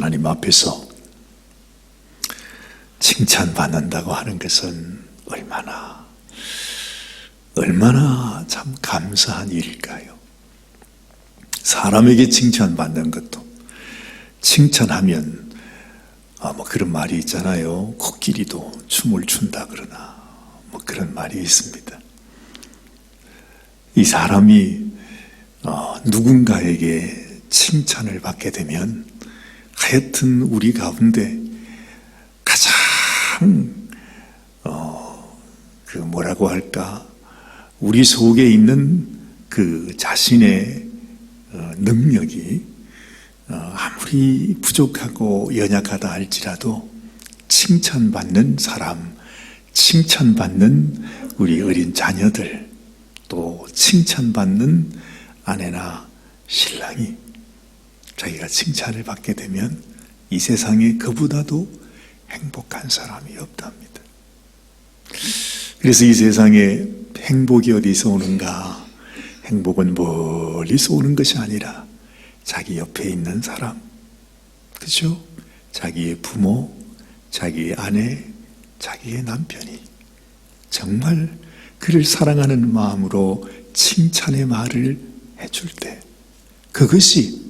하나님 앞에서 칭찬받는다고 하는 것은 얼마나 참 감사한 일일까요? 사람에게 칭찬받는 것도, 칭찬하면 그런 말이 있잖아요. 코끼리도 춤을 춘다 그러나 그런 말이 있습니다. 이 사람이 누군가에게 칭찬을 받게 되면 하여튼 우리 가운데 가장 뭐라고 할까, 우리 속에 있는 그 자신의 능력이 아무리 부족하고 연약하다 할지라도 칭찬받는 사람, 칭찬받는 우리 어린 자녀들, 또 칭찬받는 아내나 신랑이 자기가 칭찬을 받게 되면 이 세상에 그보다도 행복한 사람이 없답니다. 그래서 이 세상에 행복이 어디서 오는가? 행복은 멀리서 오는 것이 아니라 자기 옆에 있는 사람, 그죠? 자기의 부모, 자기의 아내, 자기의 남편이 정말 그를 사랑하는 마음으로 칭찬의 말을 해줄 때 그것이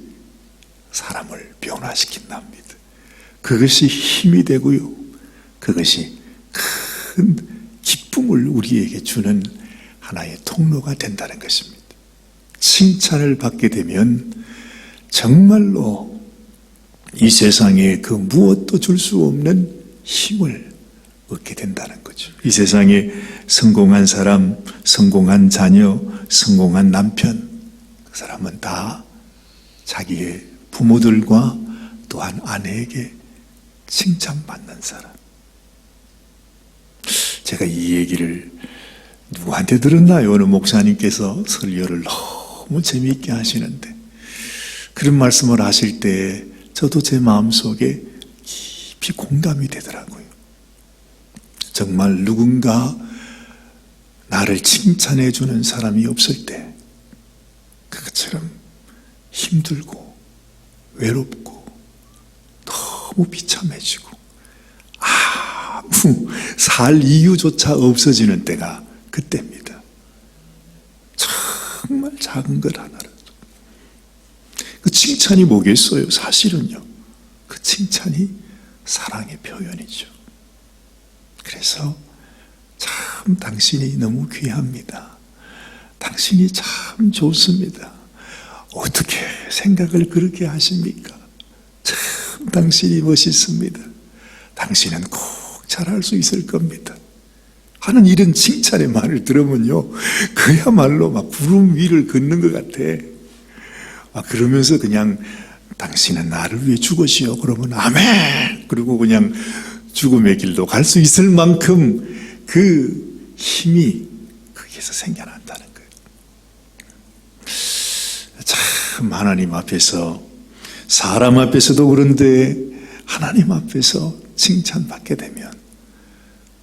사람을 변화시킨답니다. 그것이 힘이 되고요, 그것이 큰 기쁨을 우리에게 주는 하나의 통로가 된다는 것입니다. 칭찬을 받게 되면 정말로 이 세상에 그 무엇도 줄 수 없는 힘을 얻게 된다는 거죠. 이 세상에 성공한 사람, 성공한 자녀, 성공한 남편, 그 사람은 다 자기의 부모들과 또한 아내에게 칭찬받는 사람. 제가 이 얘기를 누구한테 들었나요? 어느 목사님께서 설교를 너무 재미있게 하시는데 그런 말씀을 하실 때 저도 제 마음속에 깊이 공감이 되더라고요. 정말 누군가 나를 칭찬해 주는 사람이 없을 때 그것처럼 힘들고 외롭고 너무 비참해지고 아무 살 이유조차 없어지는 때가 그때입니다. 정말 작은 것 하나라도. 그 칭찬이 뭐겠어요? 사실은요, 그 칭찬이 사랑의 표현이죠. 그래서 참 당신이 너무 귀합니다. 당신이 참 좋습니다. 어떻게 생각을 그렇게 하십니까? 참 당신이 멋있습니다. 당신은 꼭 잘할 수 있을 겁니다. 하는 이런 칭찬의 말을 들으면요, 그야말로 막 구름 위를 걷는 것 같아. 그러면서 그냥 당신은 나를 위해 죽으시오. 그러면 아멘! 그리고 그냥 죽음의 길도 갈 수 있을 만큼 그 힘이 거기에서 생겨난다는 거예요. 참 하나님 앞에서, 사람 앞에서도 그런데 하나님 앞에서 칭찬받게 되면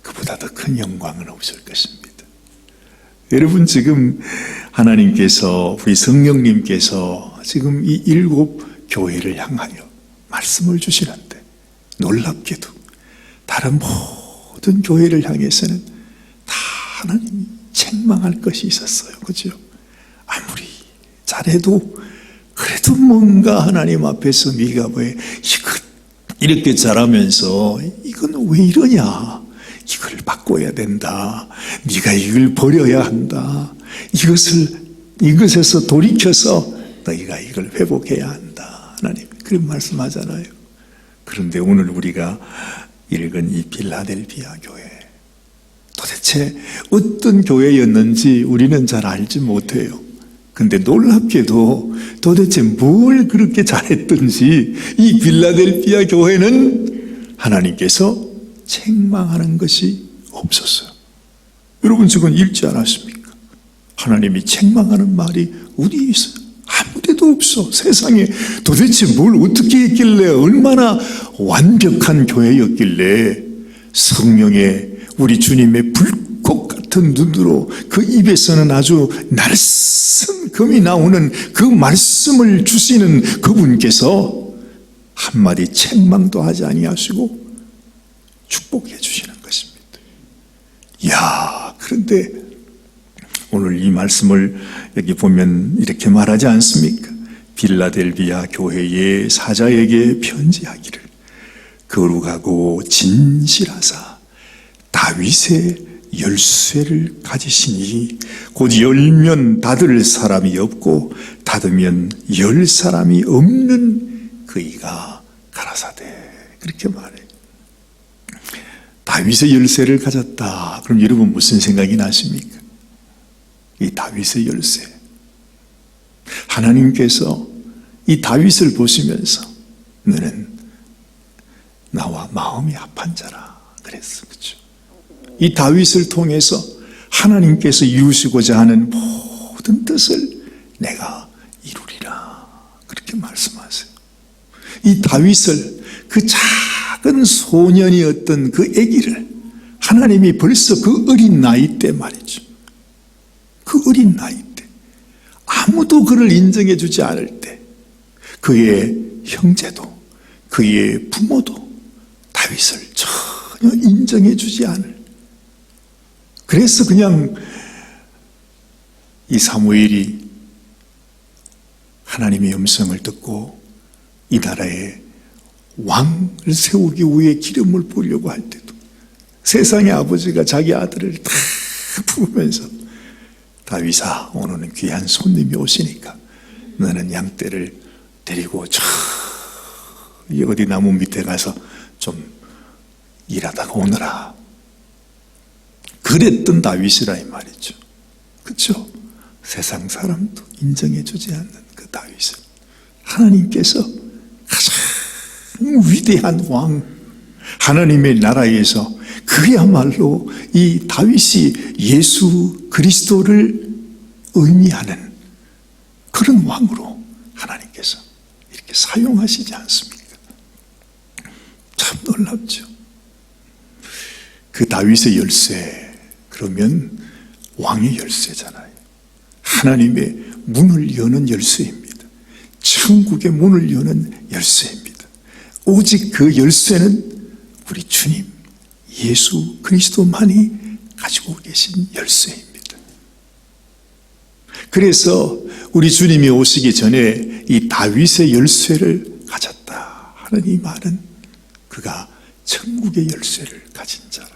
그보다 더 큰 영광은 없을 것입니다. 여러분, 지금 하나님께서, 우리 성령님께서 지금 이 7 교회를 향하여 말씀을 주시는데 놀랍게도 다른 모든 교회를 향해서는 다 하나님이 책망할 것이 있었어요. 그죠? 아무리 잘해도 그래도 뭔가 하나님 앞에서 네가 왜 이렇게 잘하면서 이건 왜 이러냐? 이걸 바꿔야 된다. 네가 이걸 버려야 한다. 이것에서 돌이켜서 너희가 이걸 회복해야 한다. 하나님 그런 말씀하잖아요. 그런데 오늘 우리가 읽은 이 빌라델비아 교회, 도대체 어떤 교회였는지 우리는 잘 알지 못해요. 근데 놀랍게도 도대체 뭘 그렇게 잘했든지 이 빌라델비아 교회는 하나님께서 책망하는 것이 없었어요. 여러분, 저건 읽지 않았습니까? 하나님이 책망하는 말이 어디 있어요? 아무데도 없어. 세상에 도대체 뭘 어떻게 했길래, 얼마나 완벽한 교회였길래 성령의 우리 주님의 불꽃 같은 눈으로 그 입에서는 아주 날쌘 금이 나오는 그 말씀을 주시는 그분께서 한마디 책망도 하지 아니하시고 축복해 주시는 것입니다. 그런데 오늘 이 말씀을 여기 보면 이렇게 말하지 않습니까? 빌라델비아 교회의 사자에게 편지하기를 거룩하고 진실하사 다윗의 열쇠를 가지시니 곧 열면 닫을 사람이 없고 닫으면 열 사람이 없는 그이가 가라사대. 그렇게 말해요. 다윗의 열쇠를 가졌다. 그럼 여러분 무슨 생각이 나십니까? 이 다윗의 열쇠. 하나님께서 이 다윗을 보시면서 너는 나와 마음이 합한 자라 그랬어. 그렇죠? 이 다윗을 통해서 하나님께서 이루시고자 하는 모든 뜻을 내가 이루리라. 그렇게 말씀하세요. 이 다윗을 그 작은 소년이었던 그 아기를 하나님이 벌써 그 어린 나이 때 말이죠. 그 어린 나이 때 아무도 그를 인정해 주지 않을 때 그의 형제도 그의 부모도 다윗을 전혀 인정해 주지 않을, 그래서 그냥 이 사무엘이 하나님의 음성을 듣고 이 나라에 왕을 세우기 위해 기름을 부으려고 할 때도 세상의 아버지가 자기 아들을 다 부으면서 다윗아, 오늘은 귀한 손님이 오시니까 너는 양떼를 데리고 저기 어디 나무 밑에 가서 좀 일하다가 오너라. 그랬던 다윗이라 이 말이죠. 그렇죠? 세상 사람도 인정해 주지 않는 그 다윗을 하나님께서 가장 위대한 왕, 하나님의 나라에서 그야말로 이 다윗이 예수 그리스도를 의미하는 그런 왕으로 하나님께서 이렇게 사용하시지 않습니까? 참 놀랍죠. 그 다윗의 열쇠, 그러면 왕의 열쇠잖아요. 하나님의 문을 여는 열쇠입니다. 천국의 문을 여는 열쇠입니다. 오직 그 열쇠는 우리 주님 예수 그리스도만이 가지고 계신 열쇠입니다. 그래서 우리 주님이 오시기 전에 이 다윗의 열쇠를 가졌다 하는 이 말은 그가 천국의 열쇠를 가진 자라,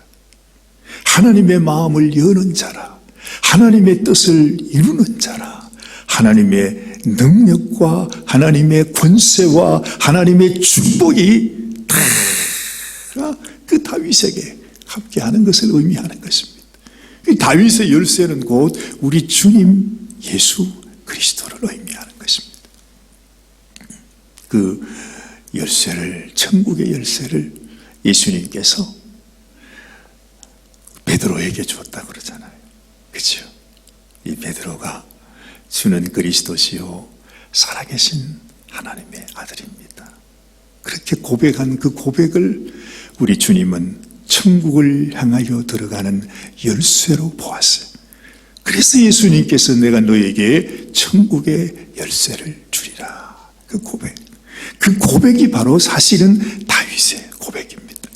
하나님의 마음을 여는 자라, 하나님의 뜻을 이루는 자라, 하나님의 능력과 하나님의 권세와 하나님의 축복이 다 그 다윗에게 함께하는 것을 의미하는 것입니다. 이 다윗의 열쇠는 곧 우리 주님 예수 그리스도를 의미하는 것입니다. 그 열쇠를, 천국의 열쇠를 예수님께서 베드로에게 주었다고 그러잖아요. 그렇죠? 이 베드로가 주는 그리스도시요 살아계신 하나님의 아들입니다. 그렇게 고백한 그 고백을 우리 주님은 천국을 향하여 들어가는 열쇠로 보았어요. 그래서 예수님께서 내가 너에게 천국의 열쇠를 주리라. 그 고백. 그 고백이 바로 사실은 다윗의 고백입니다.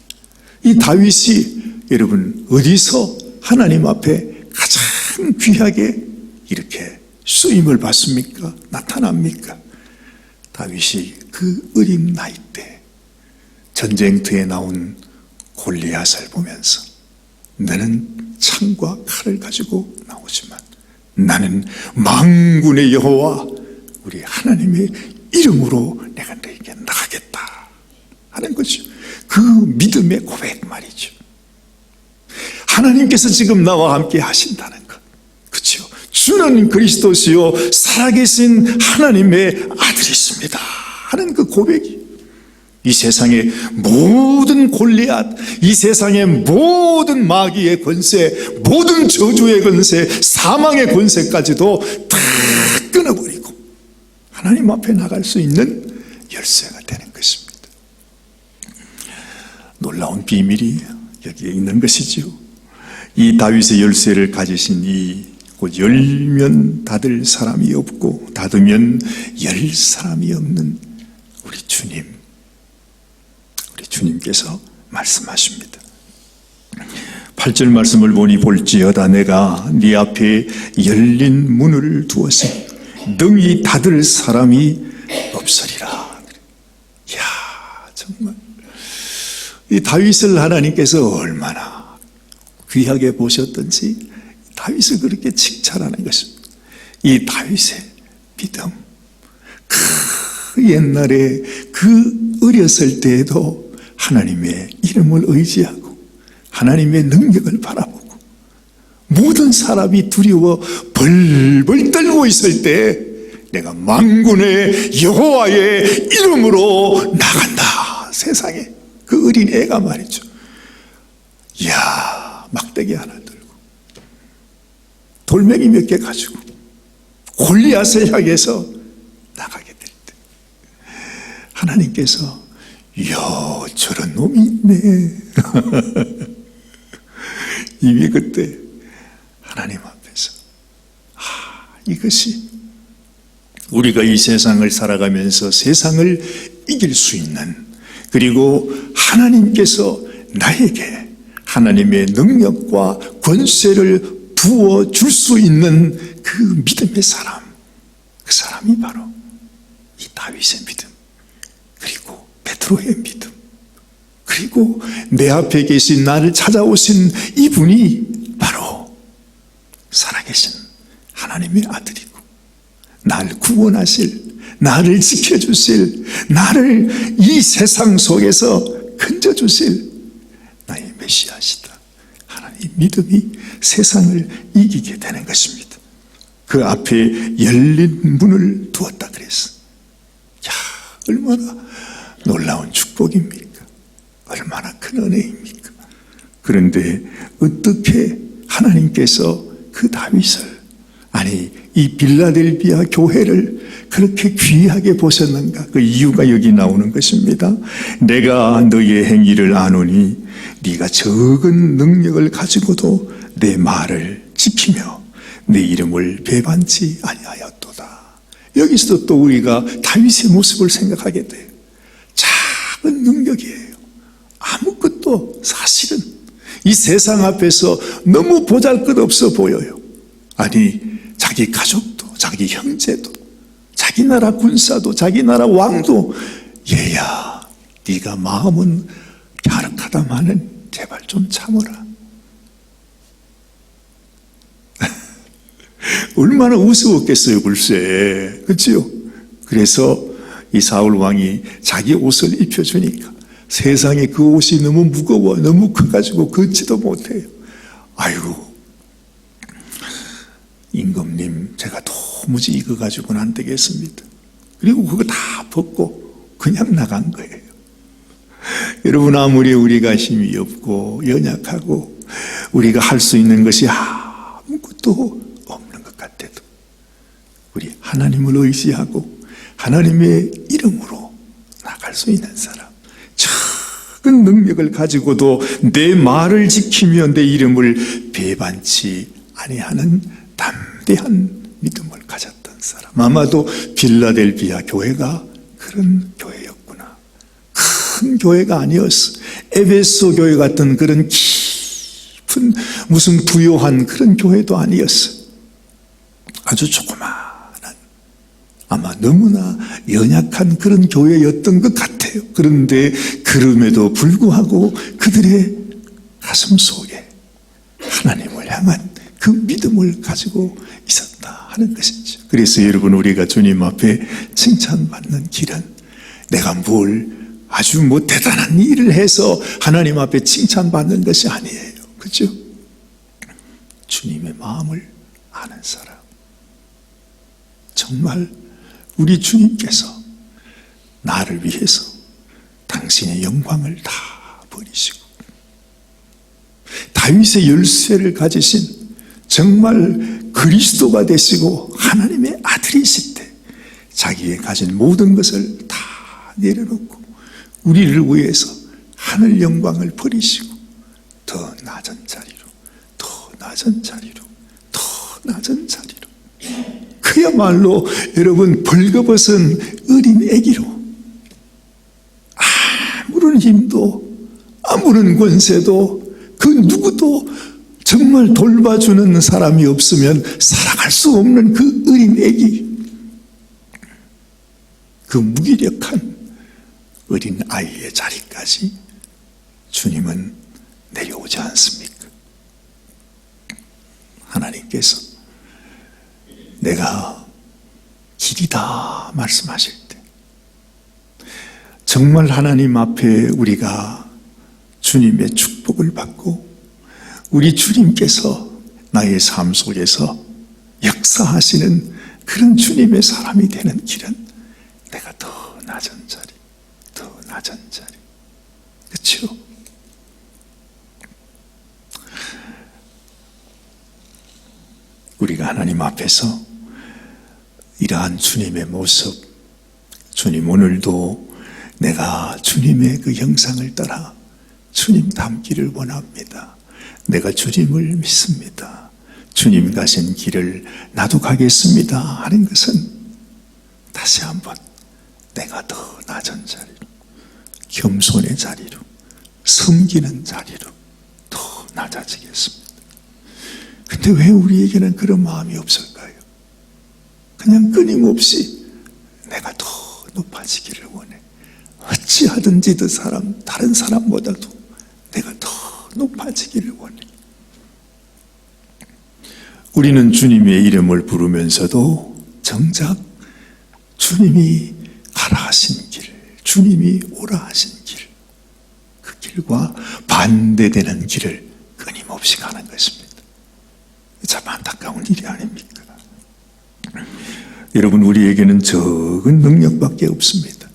이 다윗이 여러분 어디서 하나님 앞에 가장 귀하게 이렇게 쓰임을 받습니까? 나타납니까? 다윗이 그 어린 나이 때 전쟁터에 나온 골리앗을 보면서 너는 창과 칼을 가지고 나오지만 나는 만군의 여호와 우리 하나님의 이름으로 내가 너에게 나가겠다 하는 거죠. 그 믿음의 고백 말이죠. 하나님께서 지금 나와 함께 하신다는 것, 그렇죠? 주는 그리스도시요 살아계신 하나님의 아들이십니다 하는 그 고백이 이 세상의 모든 골리앗, 이 세상의 모든 마귀의 권세, 모든 저주의 권세, 사망의 권세까지도 다 끊어버리고 하나님 앞에 나갈 수 있는 열쇠가 되는 것입니다. 놀라운 비밀이 여기에 있는 것이죠. 이 다윗의 열쇠를 가지신 이 곧 열면 닫을 사람이 없고 닫으면 열 사람이 없는 우리 주님 주님께서 말씀하십니다. 8절 말씀을 보니 볼지어다 내가 네 앞에 열린 문을 두었으니 능히 닫을 사람이 없으리라. 이야, 정말 이 다윗을 하나님께서 얼마나 귀하게 보셨던지 다윗을 그렇게 칭찬하는 것입니다. 이 다윗의 믿음, 그 옛날에 그 어렸을 때에도 하나님의 이름을 의지하고 하나님의 능력을 바라보고 모든 사람이 두려워 벌벌 떨고 있을 때 내가 만군의 여호와의 이름으로 나간다. 세상에 그 어린애가 말이죠. 이야, 막대기 하나 들고 돌멩이 몇 개 가지고 골리앗을 향해서 나가게 될 때 하나님께서 이야, 저런 놈이 있네. 이미 그때 하나님 앞에서 이것이 우리가 이 세상을 살아가면서 세상을 이길 수 있는, 그리고 하나님께서 나에게 하나님의 능력과 권세를 부어줄 수 있는 그 믿음의 사람, 그 사람이 바로 이 다윗의 믿음, 그리고 베드로의 믿음, 그리고 내 앞에 계신 나를 찾아오신 이분이 바로 살아계신 하나님의 아들이고 나를 구원하실, 나를 지켜주실, 나를 이 세상 속에서 건져주실 나의 메시아시다. 하나님 믿음이 세상을 이기게 되는 것입니다. 그 앞에 열린 문을 두었다 그랬어. 야, 얼마나 놀라운 축복입니까? 얼마나 큰 은혜입니까? 그런데 어떻게 하나님께서 그 다윗을, 아니 이 빌라델비아 교회를 그렇게 귀하게 보셨는가? 그 이유가 여기 나오는 것입니다. 내가 너의 행위를 아노니 네가 적은 능력을 가지고도 내 말을 지키며 내 이름을 배반치 아니하였도다. 여기서도 또 우리가 다윗의 모습을 생각하게 돼요. 작은 능력이에요. 아무것도 사실은 이 세상 앞에서 너무 보잘것없어 보여요. 아니 자기 가족도, 자기 형제도, 자기 나라 군사도, 자기 나라 왕도, 얘야 네가 마음은 갸륵하다마는 제발 좀 참어라. 얼마나 우스웠겠어요, 글쎄. 그렇죠? 그래서 이 사울 왕이 자기 옷을 입혀주니까 세상에 그 옷이 너무 무거워, 너무 커가지고 걷지도 못해요. 아이고, 임금님, 제가 도무지 이거 가지고는 안 되겠습니다. 그리고 그거 다 벗고 그냥 나간 거예요. 여러분, 아무리 우리가 힘이 없고 연약하고 우리가 할 수 있는 것이 아무것도 없는 것 같아도 우리 하나님을 의지하고 하나님의 이름으로 나갈 수 있는 사람, 작은 능력을 가지고도 내 말을 지키며 내 이름을 배반치 아니하는 담대한 믿음을 가졌던 사람, 아마도 빌라델비아 교회가 그런 교회였구나. 큰 교회가 아니었어. 에베소 교회 같은 그런 깊은 무슨 부요한 그런 교회도 아니었어. 아주 조그마한, 아마 너무나 연약한 그런 교회였던 것 같아요. 그런데 그럼에도 불구하고 그들의 가슴 속에 하나님을 향한 그 믿음을 가지고 있었다 하는 것이죠. 그래서 여러분, 우리가 주님 앞에 칭찬받는 길은 내가 뭘 아주 대단한 일을 해서 하나님 앞에 칭찬받는 것이 아니에요. 그렇죠? 주님의 마음을 아는 사람. 정말 우리 주님께서 나를 위해서 당신의 영광을 다 버리시고 다윗의 열쇠를 가지신 정말 그리스도가 되시고 하나님의 아들이실 때 자기의 가진 모든 것을 다 내려놓고 우리를 위해서 하늘 영광을 버리시고 더 낮은 자리로, 더 낮은 자리로, 더 낮은 자리로, 그야말로 여러분 벌거벗은 어린 애기로 아무런 힘도 아무런 권세도 그 누구도 정말 돌봐주는 사람이 없으면 살아갈 수 없는 그 어린 애기, 그 무기력한 어린 아이의 자리까지 주님은 내려오지 않습니까? 하나님께서 내가 길이다 말씀하실 때 정말 하나님 앞에 우리가 주님의 축복을 받고 우리 주님께서 나의 삶 속에서 역사하시는 그런 주님의 사람이 되는 길은 내가 더 낮은 자리, 더 낮은 자리. 그렇죠? 우리가 하나님 앞에서 이러한 주님의 모습, 주님 오늘도 내가 주님의 그 형상을 따라 주님 닮기를 원합니다. 내가 주님을 믿습니다. 주님 가신 길을 나도 가겠습니다 하는 것은 다시 한번 내가 더 낮은 자리로, 겸손의 자리로, 섬기는 자리로 더 낮아지겠습니다. 근데 왜 우리에게는 그런 마음이 없을까요? 그냥 끊임없이 내가 더 높아지기를 원해. 어찌하든지 다른 사람보다도 내가 더 높아지기를 원해. 우리는 주님의 이름을 부르면서도 정작 주님이 가라 하신 길, 주님이 오라 하신 길, 그 길과 반대되는 길을 끊임없이 가는 것입니다. 참 안타까운 일이 아닙니까? 여러분, 우리에게는 적은 능력밖에 없습니다.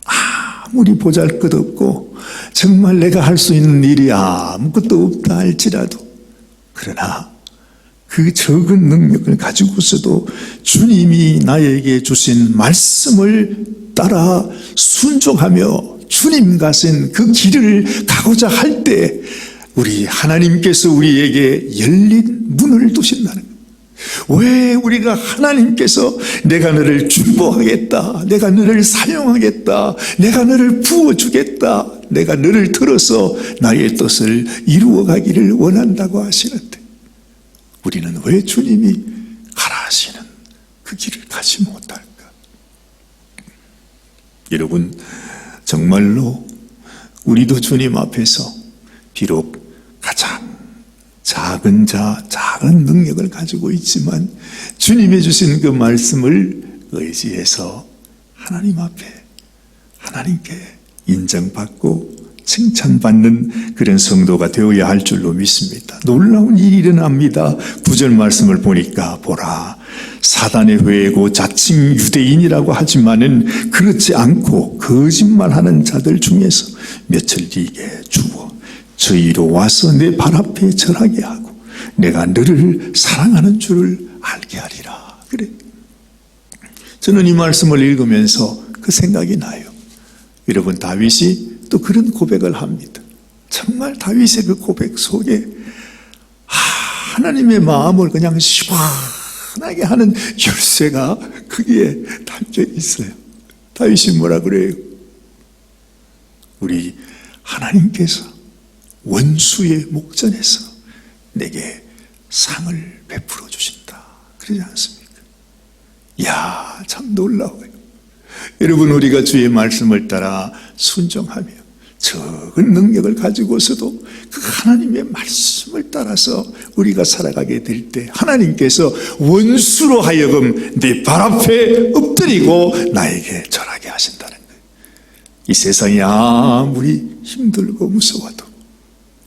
아무리 보잘것없고 정말 내가 할 수 있는 일이 아무것도 없다 할지라도, 그러나 그 적은 능력을 가지고서도 주님이 나에게 주신 말씀을 따라 순종하며 주님 가신 그 길을 가고자 할 때 우리 하나님께서 우리에게 열린 문을 두신다는 거예요. 왜 우리가 하나님께서 내가 너를 축복하겠다, 내가 너를 사용하겠다, 내가 너를 부어주겠다, 내가 너를 들어서 나의 뜻을 이루어가기를 원한다고 하시는데 우리는 왜 주님이 가라 하시는 그 길을 가지 못할까? 여러분, 정말로 우리도 주님 앞에서 비록 가장 작은 능력을 가지고 있지만 주님이 주신 그 말씀을 의지해서 하나님 앞에 하나님께 인정받고 칭찬받는 그런 성도가 되어야 할 줄로 믿습니다. 놀라운 일이 일어납니다. 9절 말씀을 보니까 보라, 사단의 회고 자칭 유대인이라고 하지만은 그렇지 않고 거짓말하는 자들 중에서 몇을 네게 주어 저희로 와서 내 발 앞에 절하게 하고 내가 너를 사랑하는 줄을 알게 하리라. 그래. 저는 이 말씀을 읽으면서 그 생각이 나요. 여러분, 다윗이 또 그런 고백을 합니다. 정말 다윗의 그 고백 속에 하나님의 마음을 그냥 시원하게 하는 열쇠가 거기에 담겨 있어요. 다윗이 뭐라 그래요? 우리 하나님께서 원수의 목전에서 내게 상을 베풀어 주신다, 그러지 않습니까? 이야, 참 놀라워요. 여러분, 우리가 주의 말씀을 따라 순종하며 적은 능력을 가지고서도 그 하나님의 말씀을 따라서 우리가 살아가게 될 때 하나님께서 원수로 하여금 네 발 앞에 엎드리고 나에게 절하게 하신다는 거예요. 이 세상이 아무리 힘들고 무서워도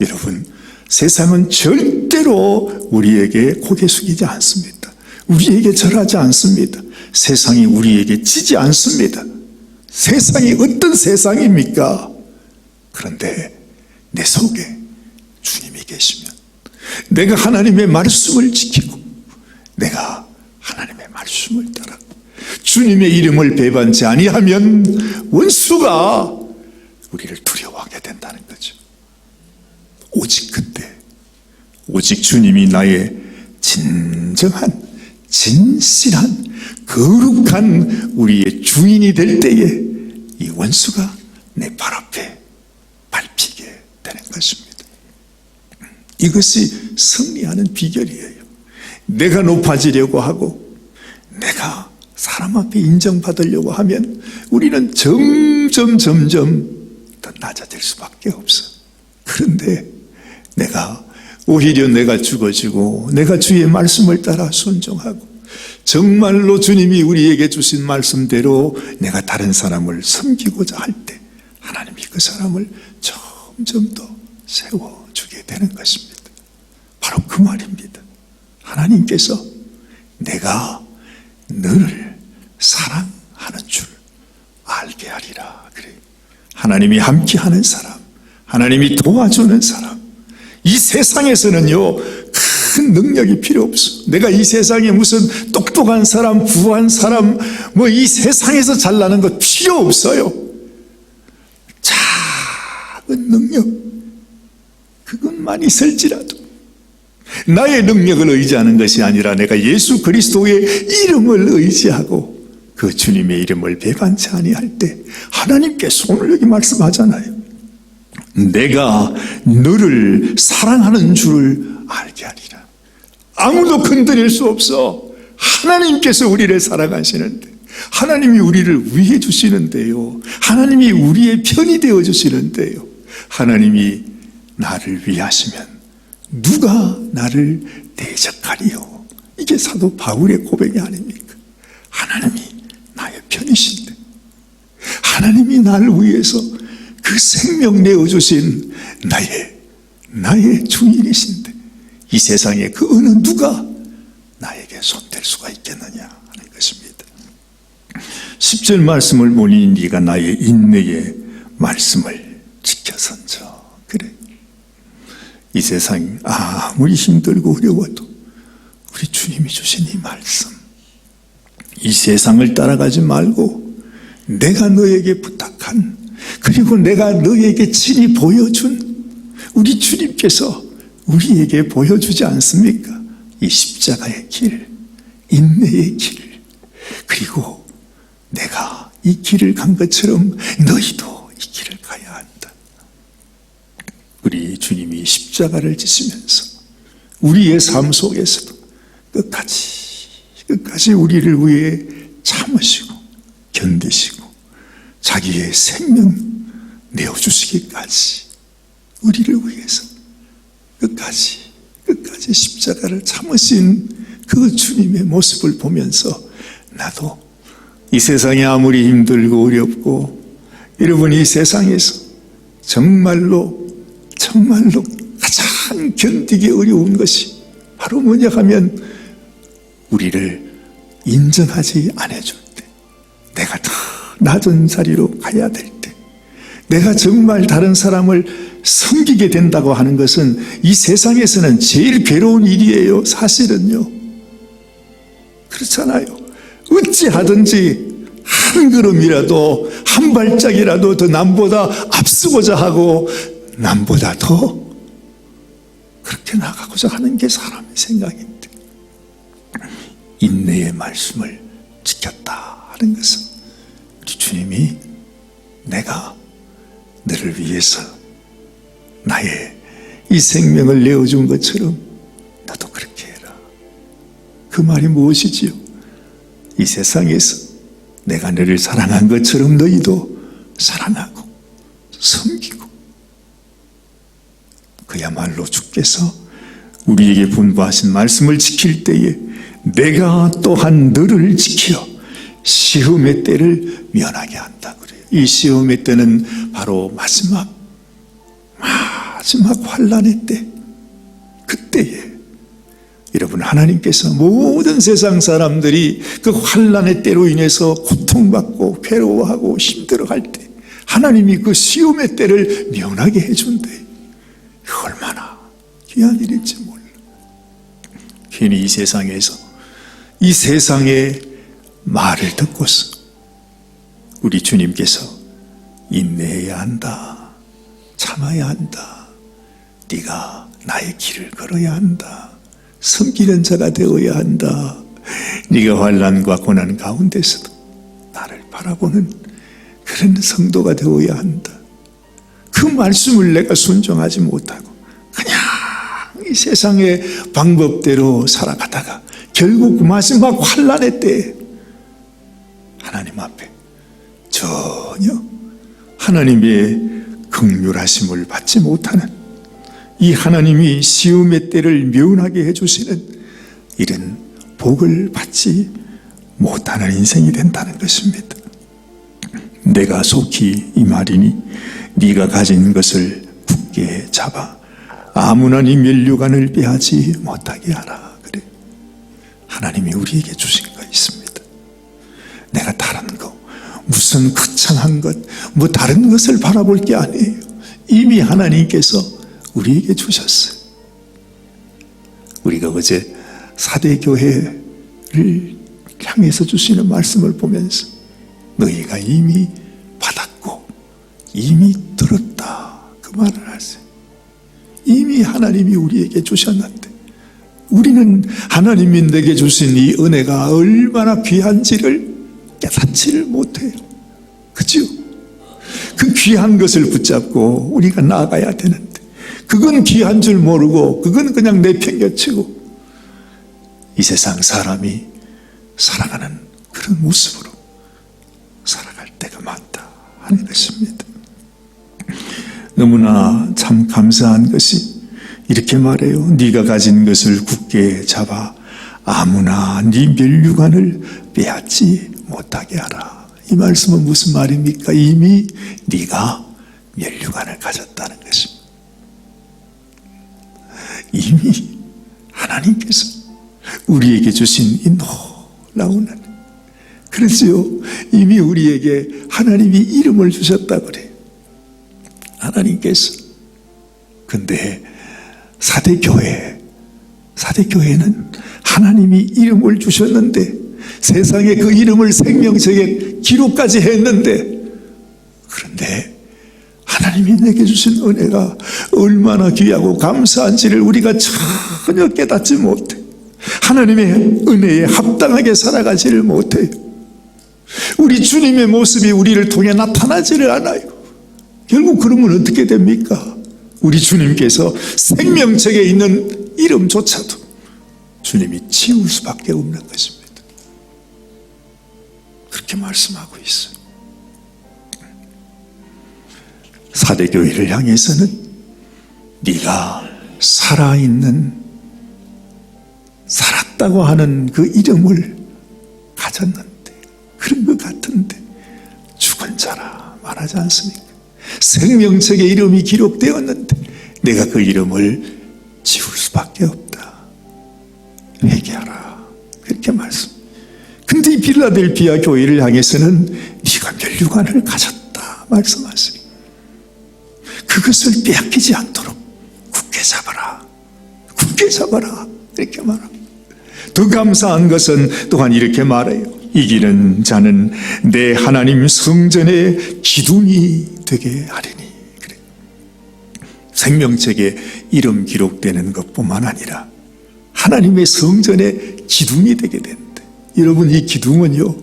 여러분, 세상은 절대로 우리에게 고개 숙이지 않습니다. 우리에게 절하지 않습니다. 세상이 우리에게 지지 않습니다. 세상이 어떤 세상입니까? 그런데 내 속에 주님이 계시면, 내가 하나님의 말씀을 지키고 내가 하나님의 말씀을 따라 주님의 이름을 배반치 아니하면 원수가 우리를 두려워하게 된다는 거죠. 오직 그때, 오직 주님이 나의 진정한, 진실한, 거룩한 우리의 주인이 될 때에 이 원수가 내 발 앞에 이것이 승리하는 비결이에요. 내가 높아지려고 하고 내가 사람 앞에 인정받으려고 하면 우리는 점점 더 낮아질 수밖에 없어. 그런데 오히려 내가 죽어지고 내가 주의 말씀을 따라 순종하고 정말로 주님이 우리에게 주신 말씀대로 내가 다른 사람을 섬기고자 할 때 하나님이 그 사람을 점점 더 세워주게 되는 것입니다. 바로 그 말입니다. 하나님께서 내가 너를 사랑하는 줄 알게 하리라. 그래. 하나님이 함께하는 사람, 하나님이 도와주는 사람. 이 세상에서는요, 큰 능력이 필요 없어. 내가 이 세상에 무슨 똑똑한 사람, 부한 사람, 이 세상에서 잘나는 것 필요 없어요. 작은 능력, 그것만 있을지라도 나의 능력을 의지하는 것이 아니라 내가 예수 그리스도의 이름을 의지하고 그 주님의 이름을 배반치 아니할 때 하나님께서 오늘 여기 말씀하잖아요. 내가 너를 사랑하는 줄을 알게 하리라. 아무도 건드릴 수 없어. 하나님께서 우리를 사랑하시는데, 하나님이 우리를 위해 주시는데요, 하나님이 우리의 편이 되어 주시는데요, 하나님이 나를 위하시면 누가 나를 대적하리요? 이게 사도 바울의 고백이 아닙니까? 하나님이 나의 편이신데, 하나님이 나를 위해서 그 생명 내어주신 나의 주인이신데, 이 세상에 그 어느 누가 나에게 손댈 수가 있겠느냐 하는 것입니다. 10절 말씀을 보니 네가 나의 인내의 말씀을 지켜선저. 그래. 이 세상이 아무리 힘들고 어려워도 우리 주님이 주신 이 말씀, 이 세상을 따라가지 말고 내가 너에게 부탁한, 그리고 내가 너에게 친히 보여준 우리 주님께서 우리에게 보여주지 않습니까? 이 십자가의 길, 인내의 길, 그리고 내가 이 길을 간 것처럼 너희도 이 길을 가야 한다. 우리 주님이 십자가를 지시면서 우리의 삶 속에서도 끝까지 우리를 위해 참으시고 견디시고 자기의 생명 내어주시기까지 우리를 위해서 끝까지 십자가를 참으신 그 주님의 모습을 보면서 나도 이 세상이 아무리 힘들고 어렵고, 여러분 이 세상에서 정말로 가장 견디기 어려운 것이 바로 뭐냐 하면 우리를 인정하지 않아줄 때, 내가 더 낮은 자리로 가야 될 때, 내가 정말 다른 사람을 섬기게 된다고 하는 것은 이 세상에서는 제일 괴로운 일이에요. 사실은요. 그렇잖아요. 어찌하든지 한 걸음이라도 한 발짝이라도 더 남보다 앞서고자 하고 남보다 더 그렇게 나가고자 하는 게 사람의 생각인데, 인내의 말씀을 지켰다 하는 것은 우리 주님이 내가 너를 위해서 나의 이 생명을 내어준 것처럼 나도 그렇게 해라. 그 말이 무엇이지요? 이 세상에서 내가 너를 사랑한 것처럼 너희도 사랑하고 섬기고, 그야말로 주께서 우리에게 분부하신 말씀을 지킬 때에 내가 또한 너를 지켜 시험의 때를 면하게 한다 그래요. 이 시험의 때는 바로 마지막 환난의 때, 그때에 여러분 하나님께서 모든 세상 사람들이 그 환난의 때로 인해서 고통받고 괴로워하고 힘들어할 때 하나님이 그 시험의 때를 면하게 해준대. 얼마나 귀한 일인지 몰라. 괜히 이 세상에서 이 세상의 말을 듣고서 우리 주님께서 인내해야 한다, 참아야 한다, 네가 나의 길을 걸어야 한다, 섬기는 자가 되어야 한다, 네가 환난과 고난 가운데서도 나를 바라보는 그런 성도가 되어야 한다. 그 말씀을 내가 순종하지 못하고 그냥 이 세상의 방법대로 살아가다가 결국 마지막 환난의 때에 하나님 앞에 전혀 하나님의 긍휼하심을 받지 못하는, 이 하나님이 시험의 때를 면하게 해주시는 이런 복을 받지 못하는 인생이 된다는 것입니다. 내가 속히 이 말이니 네가 가진 것을 굳게 잡아 아무나 네 면류관을 빼앗지 못하게 하라. 그래, 하나님이 우리에게 주신 거 있습니다. 내가 다른 거, 무슨 거창한 것, 뭐 다른 것을 바라볼 게 아니에요. 이미 하나님께서 우리에게 주셨어요. 우리가 어제 사대교회를 향해서 주시는 말씀을 보면서 너희가 이미 받았고 이미 들었다, 그 말을 하세요. 이미 하나님이 우리에게 주셨는데 우리는 하나님이 내게 주신 이 은혜가 얼마나 귀한지를 깨닫지를 못해요. 그죠? 그 귀한 것을 붙잡고 우리가 나아가야 되는데 그건 귀한 줄 모르고 그건 그냥 내팽개치고 이 세상 사람이 살아가는 그런 모습으로 살아갈 때가 많다 하는 것입니다. 너무나 참 감사한 것이 이렇게 말해요. 네가 가진 것을 굳게 잡아 아무나 네 면류관을 빼앗지 못하게 하라. 이 말씀은 무슨 말입니까? 이미 네가 면류관을 가졌다는 것입니다. 이미 하나님께서 우리에게 주신 이 놀라운 은혜, 그렇지요. 이미 우리에게 하나님이 이름을 주셨다고 그래요. 하나님께서. 근데 사대교회는 하나님이 이름을 주셨는데 세상에 그 이름을 생명책에 기록까지 했는데, 그런데 하나님이 내게 주신 은혜가 얼마나 귀하고 감사한지를 우리가 전혀 깨닫지 못해. 하나님의 은혜에 합당하게 살아가지를 못해요. 우리 주님의 모습이 우리를 통해 나타나지를 않아요. 결국 그러면 어떻게 됩니까? 우리 주님께서 생명책에 있는 이름조차도 주님이 지울 수밖에 없는 것입니다. 그렇게 말씀하고 있어요. 사대교회를 향해서는 네가 살았다고 하는 그 이름을 가졌는데, 그런 것 같은데 죽은 자라 말하지 않습니까? 생명책에 이름이 기록되었는데 내가 그 이름을 지울 수밖에 없다. 회개하라, 그렇게 말씀. 근데 이 빌라델피아 교회를 향해서는 네가 면류관을 가졌다 말씀하세요. 그것을 빼앗기지 않도록 굳게 잡아라, 이렇게 말합니다. 더 감사한 것은 또한 이렇게 말해요. 이기는 자는 내 하나님 성전의 기둥이 되게 하리니. 그래. 생명책에 이름 기록되는 것뿐만 아니라 하나님의 성전의 기둥이 되게 된다. 여러분, 이 기둥은요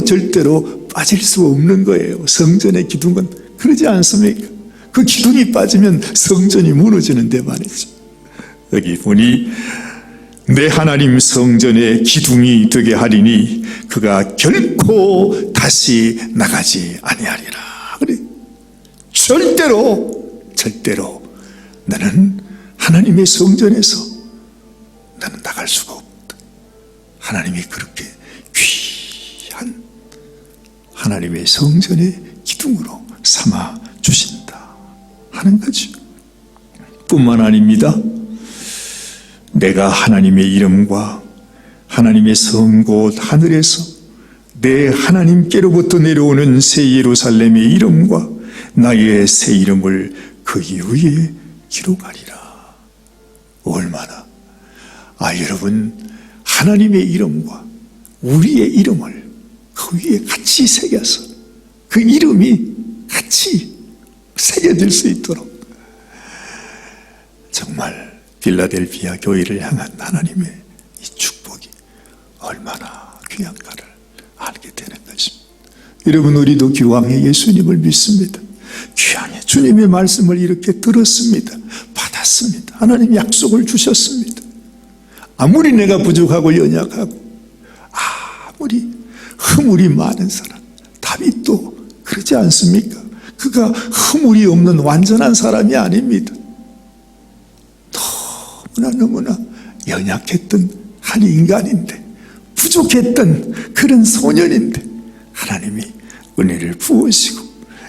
절대로 빠질 수 없는 거예요. 성전의 기둥은 그러지 않습니까? 그 기둥이 빠지면 성전이 무너지는데 말이죠. 여기 보니 내 하나님 성전의 기둥이 되게 하리니 그가 결코 다시 나가지 아니하리라. 그래. 절대로 나는 하나님의 성전에서 나는 나갈 수가 없다. 하나님이 그렇게 귀한 하나님의 성전의 기둥으로 삼아 주신다 하는 거죠. 뿐만 아닙니다. 내가 하나님의 이름과 하나님의 성곳 하늘에서 내 하나님께로부터 내려오는 새 예루살렘의 이름과 나의 새 이름을 그 위에 기록하리라. 얼마나, 여러분, 하나님의 이름과 우리의 이름을 그 위에 같이 새겨서 그 이름이 같이 새겨질 수 있도록 정말 빌라델피아 교회를 향한 하나님의 이 축복이 얼마나 귀한가를 알게 되는 것입니다. 여러분, 우리도 기왕에 예수님을 믿습니다. 귀왕의 주님의 말씀을 이렇게 들었습니다. 받았습니다. 하나님 약속을 주셨습니다. 아무리 내가 부족하고 연약하고 아무리 허물이 많은 사람, 다윗도 그러지 않습니까? 그가 허물이 없는 완전한 사람이 아닙니다. 너무나 연약했던 한 인간인데, 부족했던 그런 소년인데 하나님이 은혜를 부으시고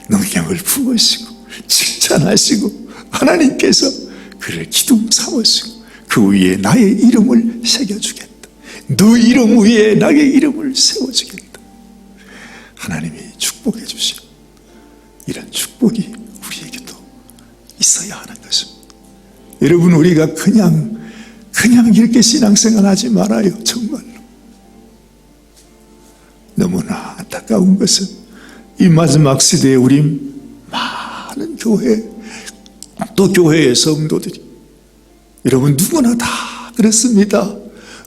능력을 부으시고 칭찬하시고 하나님께서 그를 기둥 삼으시고 그 위에 나의 이름을 새겨주겠다. 너 이름 위에 나의 이름을 세워주겠다. 하나님이 축복해 주신 이런 축복이 우리에게도 있어야 하는 것입니다. 여러분, 우리가 그냥 이렇게 신앙생활 하지 말아요. 정말로. 너무나 안타까운 것은 이 마지막 시대에 우리 많은 교회, 또 교회의 성도들이, 여러분 누구나 다 그렇습니다.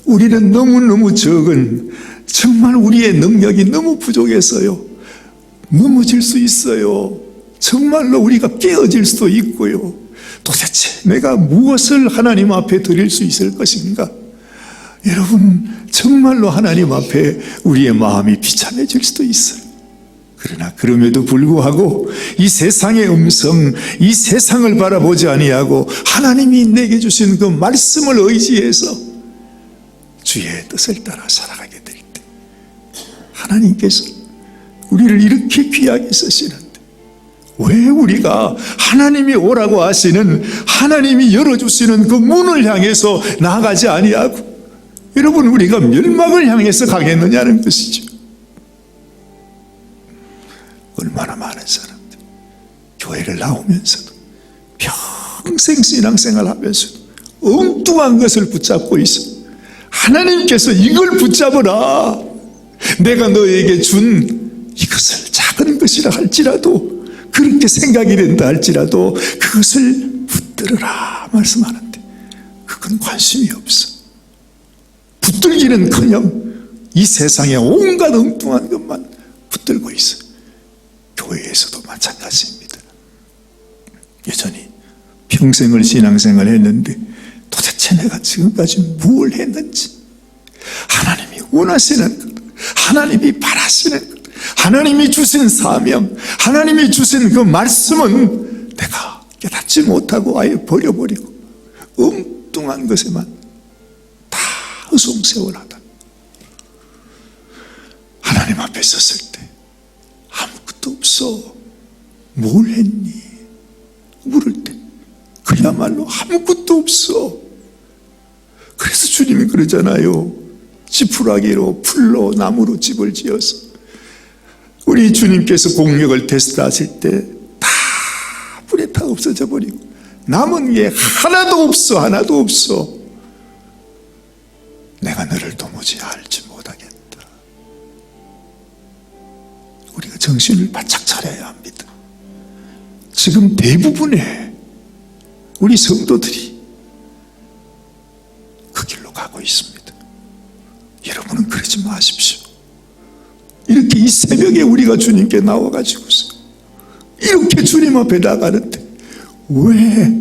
우리는 너무너무 적은, 정말 우리의 능력이 너무 부족해서요, 넘어질 수 있어요. 정말로 우리가 깨어질 수도 있고요. 도대체 내가 무엇을 하나님 앞에 드릴 수 있을 것인가? 여러분, 정말로 하나님 앞에 우리의 마음이 비참해질 수도 있어요. 그러나 그럼에도 불구하고 이 세상의 음성, 이 세상을 바라보지 아니하고 하나님이 내게 주신 그 말씀을 의지해서 주의 뜻을 따라 살아가게 될 때, 하나님께서 우리를 이렇게 귀하게 쓰시는데 왜 우리가 하나님이 오라고 하시는, 하나님이 열어주시는 그 문을 향해서 나아가지 아니하고, 여러분, 우리가 멸망을 향해서 가겠느냐는 것이죠. 얼마나 많은 사람들 교회를 나오면서도 평생 신앙생활 하면서도 엉뚱한 것을 붙잡고 있어. 하나님께서 이걸 붙잡으라, 내가 너에게 준 이것을 작은 것이라 할지라도, 그렇게 생각이 된다 할지라도 그것을 붙들으라 말씀하는데 그건 관심이 없어. 붙들기는커녕 이 세상에 온갖 엉뚱한 것만 붙들고 있어. 교회에서도 마찬가지입니다. 여전히 평생을 신앙생활 했는데 도대체 내가 지금까지 뭘 했는지, 하나님이 원하시는 것, 하나님이 바라시는 것, 하나님이 주신 사명, 하나님이 주신 그 말씀은 내가 깨닫지 못하고 아예 버려버리고 엉뚱한 것에만 다 허송세월하다. 하나님 앞에 섰을 때 아무것도 없어. 뭘 했니? 물을 때 그야말로 아무것도 없어. 그래서 주님이 그러잖아요. 지푸라기로 풀로 나무로 집을 지어서, 우리 주님께서 공력을 테스트하실 때 다 불에 다 없어져 버리고 남은 게 하나도 없어. 하나도 없어. 내가 너를 도무지 알지 못하겠다. 우리가 정신을 바짝 차려야 합니다. 지금 대부분의 우리 성도들이 그 길로 가고 있습니다. 여러분은 그러지 마십시오. 이렇게 이 새벽에 우리가 주님께 나와가지고서 이렇게 주님 앞에 나가는데 왜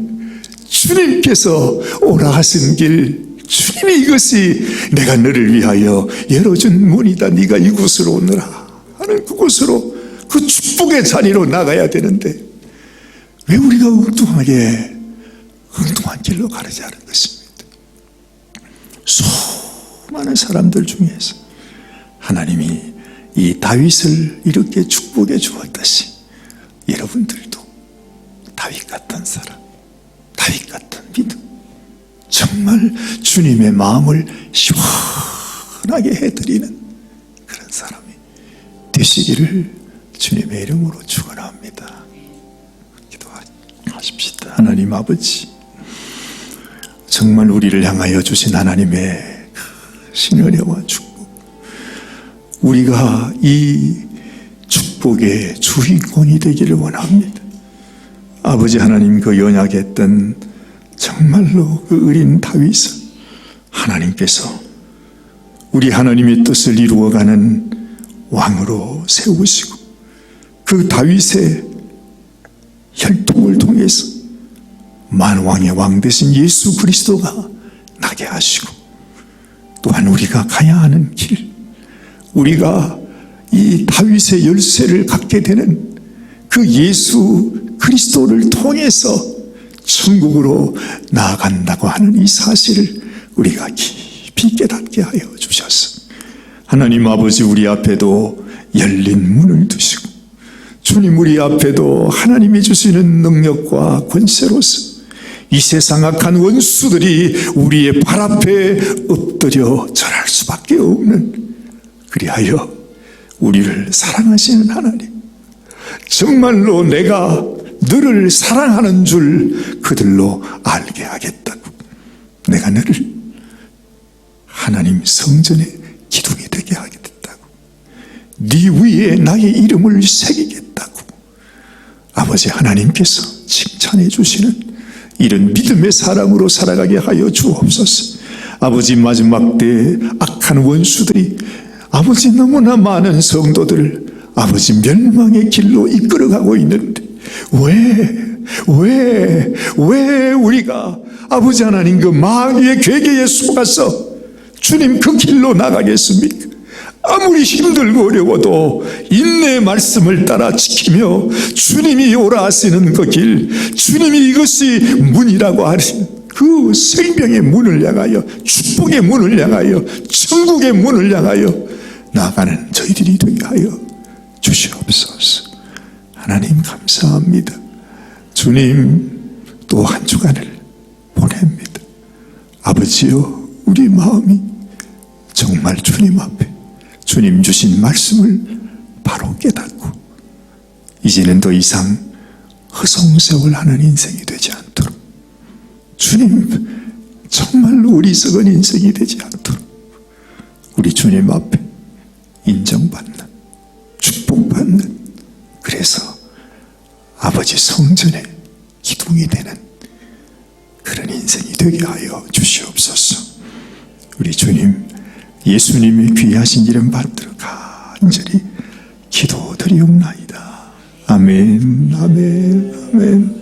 주님께서 오라 하신 길, 주님이 이것이 내가 너를 위하여 열어준 문이다, 네가 이곳으로 오너라 하는 그곳으로, 그 축복의 자리로 나가야 되는데 왜 우리가 엉뚱한 길로 가르지 않은 것입니다. 수많은 사람들 중에서 하나님이 이 다윗을 이렇게 축복해 주었듯이 여러분들도 다윗 같은 사람, 다윗 같은 믿음, 정말 주님의 마음을 시원하게 해드리는 그런 사람이 되시기를 주님의 이름으로 축원합니다. 기도하십시다. 하나님 아버지, 정말 우리를 향하여 주신 하나님의 신은혜와 축복, 우리가 이 축복의 주인공이 되기를 원합니다. 아버지 하나님, 그 연약했던 정말로 그 어린 다윗을 하나님께서 우리 하나님의 뜻을 이루어가는 왕으로 세우시고, 그 다윗의 혈통을 통해서 만왕의 왕 되신 예수 그리스도가 나게 하시고, 또한 우리가 가야 하는 길, 우리가 이 다윗의 열쇠를 갖게 되는 그 예수 그리스도를 통해서 천국으로 나아간다고 하는 이 사실을 우리가 깊이 깨닫게 하여 주셔서, 하나님 아버지, 우리 앞에도 열린 문을 두시고, 주님 우리 앞에도 하나님이 주시는 능력과 권세로서 이 세상 악한 원수들이 우리의 발 앞에 엎드려 절할 수밖에 없는, 그리하여 우리를 사랑하시는 하나님, 정말로 내가 너를 사랑하는 줄 그들로 알게 하겠다고, 내가 너를 하나님 성전의 기둥이 되게 하겠다고, 네 위에 나의 이름을 새기겠다고 아버지 하나님께서 칭찬해 주시는 이런 믿음의 사람으로 살아가게 하여 주옵소서. 아버지, 마지막 때 악한 원수들이 아버지 너무나 많은 성도들을 아버지 멸망의 길로 이끌어가고 있는데, 왜 우리가 아버지 하나님 그 마귀의 괴계에 속아서 주님 그 길로 나가겠습니까? 아무리 힘들고 어려워도 인내의 말씀을 따라 지키며 주님이 오라 하시는 그 길, 주님이 이것이 문이라고 하신 그 생명의 문을 향하여, 축복의 문을 향하여, 천국의 문을 향하여 나가는 저희들이 되게 하여 주시옵소서. 하나님 감사합니다. 주님 또 한 주간을 보냅니다. 아버지여, 우리 마음이 정말 주님 앞에 주님 주신 말씀을 바로 깨닫고 이제는 더 이상 허송세월하는 인생이 되지 않도록, 주님 정말로 어리석은 인생이 되지 않도록 우리 주님 앞에 인정받는, 축복받는, 그래서 아버지 성전의 기둥이 되는 그런 인생이 되게 하여 주시옵소서. 우리 주님 예수님이 귀하신 이름 받들어 간절히 기도드리옵나이다. 아멘, 아멘, 아멘.